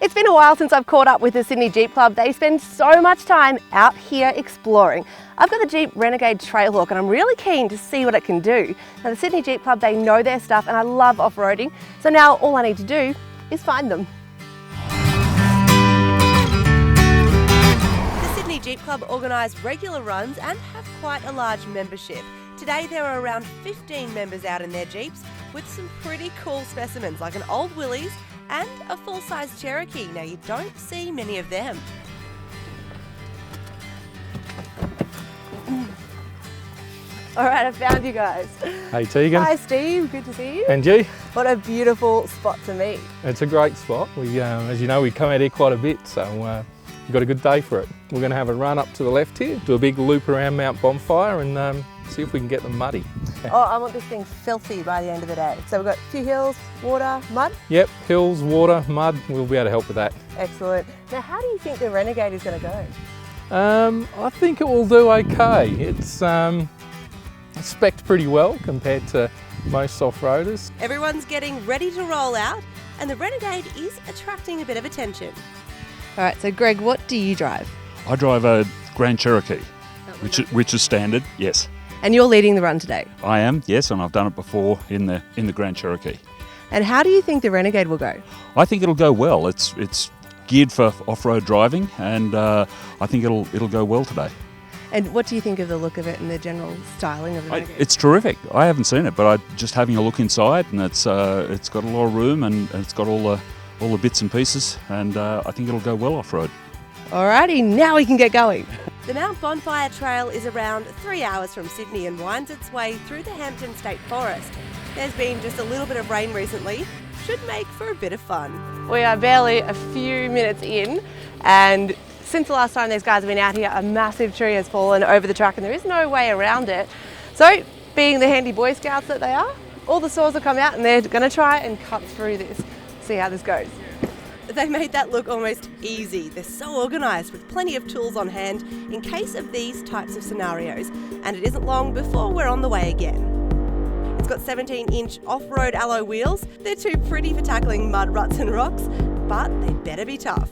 It's been a while since I've caught up with the Sydney Jeep Club. They spend so much time out here exploring. I've got the Jeep Renegade Trailhawk and I'm really keen to see what it can do. Now the Sydney Jeep Club, they know their stuff and I love off-roading, so now all I need to do is find them. The Sydney Jeep Club organise regular runs and have quite a large membership. Today there are around 15 members out in their Jeeps with some pretty cool specimens like an old Willys and a full-size Cherokee. Now you don't see many of them. All right, I found you guys. Hey Tegan. Hi Steve, good to see you. And you. What a beautiful spot to meet. It's a great spot. We, as you know, we come out here quite a bit, so we've got a good day for it. We're going to have a run up to the left here, do a big loop around Mt Bonfire and see if we can get them muddy. Oh, I want this thing filthy by the end of the day. So we've got a few hills, water, mud? Yep, hills, water, mud, we'll be able to help with that. Excellent. Now how do you think the Renegade is going to go? I think it will do okay. It's spec'd pretty well compared to most off-roaders. Everyone's getting ready to roll out and the Renegade is attracting a bit of attention. All right, so Greg, what do you drive? I drive a Grand Cherokee, which is standard, yes. And you're leading the run today? I am, yes, and I've done it before in the Grand Cherokee. And how do you think the Renegade will go? I think it'll go well. It's geared for off-road driving, and I think it'll go well today. And what do you think of the look of it and the general styling of the Renegade? It's terrific. I haven't seen it, but just having a look inside, and it's got a lot of room, and it's got all the bits and pieces, and I think it'll go well off-road. Alrighty, now we can get going. The Mt Bonfire Trail is around 3 hours from Sydney and winds its way through the Hampton State Forest. There's been just a little bit of rain recently, should make for a bit of fun. We are barely a few minutes in, and since the last time these guys have been out here, a massive tree has fallen over the track and there is no way around it. So, being the handy Boy Scouts that they are, all the saws have come out and they're going to try and cut through this. See how this goes. They made that look almost easy. They're so organised with plenty of tools on hand in case of these types of scenarios. And it isn't long before we're on the way again. It's got 17-inch off-road alloy wheels. They're too pretty for tackling mud, ruts and rocks, but they better be tough.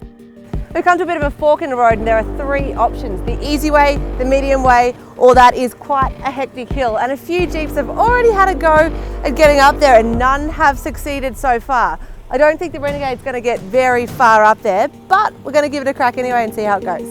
We've come to a bit of a fork in the road and there are three options: the easy way, the medium way, or that is quite a hectic hill. And a few Jeeps have already had a go at getting up there and none have succeeded so far. I don't think the Renegade's going to get very far up there, but we're going to give it a crack anyway and see how it goes.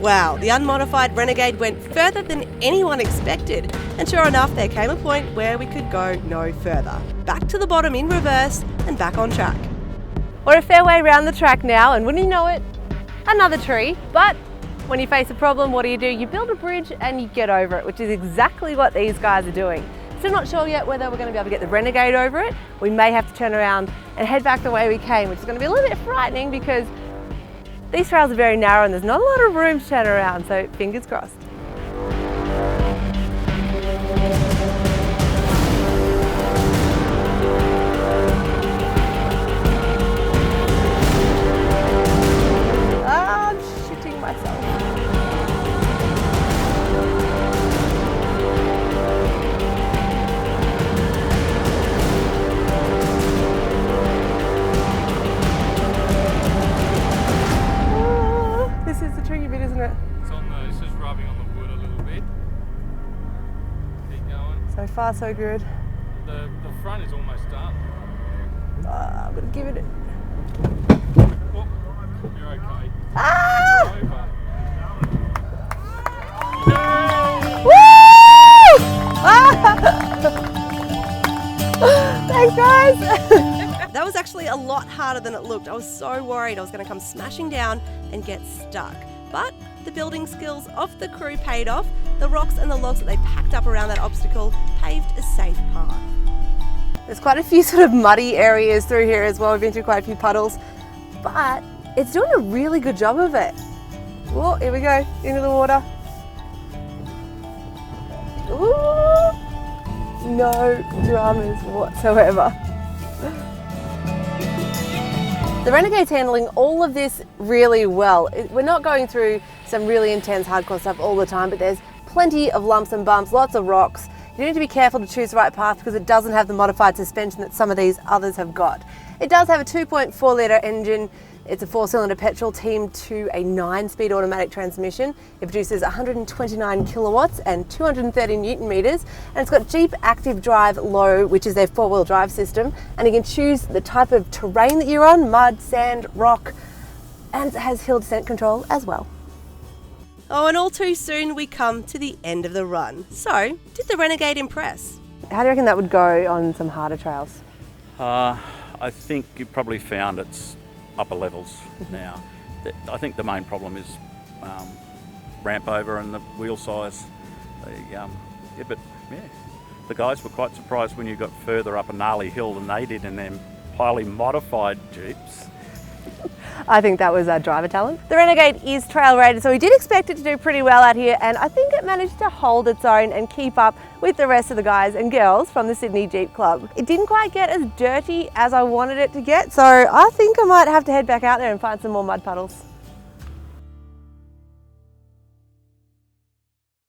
Wow, the unmodified Renegade went further than anyone expected. And sure enough, there came a point where we could go no further. Back to the bottom in reverse and back on track. We're a fair way around the track now, and wouldn't you know it, another tree. But when you face a problem, what do? You build a bridge and you get over it, which is exactly what these guys are doing. Still not sure yet whether we're going to be able to get the Renegade over it. We may have to turn around and head back the way we came, which is going to be a little bit frightening because these trails are very narrow and there's not a lot of room to turn around, so fingers crossed. I'm shitting myself. This is the tricky bit, isn't it? It's just rubbing on the wood a little bit. Keep going. So far, so good. The front is almost done. I'm gonna give it a... Oh, you're okay. Ah! You're over. Woo! Ah! Thanks, guys. That was actually a lot harder than it looked. I was so worried I was going to come smashing down and get stuck. But the building skills of the crew paid off. The rocks and the logs that they packed up around that obstacle paved a safe path. There's quite a few sort of muddy areas through here as well. We've been through quite a few puddles, but it's doing a really good job of it. Oh, here we go, into the water. Ooh, no dramas whatsoever. The Renegade's handling all of this really well. We're not going through some really intense hardcore stuff all the time, but there's plenty of lumps and bumps, lots of rocks. You need to be careful to choose the right path because it doesn't have the modified suspension that some of these others have got. It does have a 2.4 litre engine. It's a 4-cylinder petrol teamed to a 9-speed automatic transmission. It produces 129 kilowatts and 230 newton meters, and it's got Jeep Active Drive Low, which is their 4-wheel drive system, and you can choose the type of terrain that you're on, mud, sand, rock, and it has hill descent control as well. Oh, and all too soon we come to the end of the run. So, did the Renegade impress? How do you reckon that would go on some harder trails? I think you probably found its upper levels now. I think the main problem is ramp over and the wheel size. The guys were quite surprised when you got further up a gnarly hill than they did in them highly modified Jeeps. I think that was driver talent. The Renegade is trail rated, so we did expect it to do pretty well out here, and I think it managed to hold its own and keep up with the rest of the guys and girls from the Sydney Jeep Club. It didn't quite get as dirty as I wanted it to get, so I think I might have to head back out there and find some more mud puddles.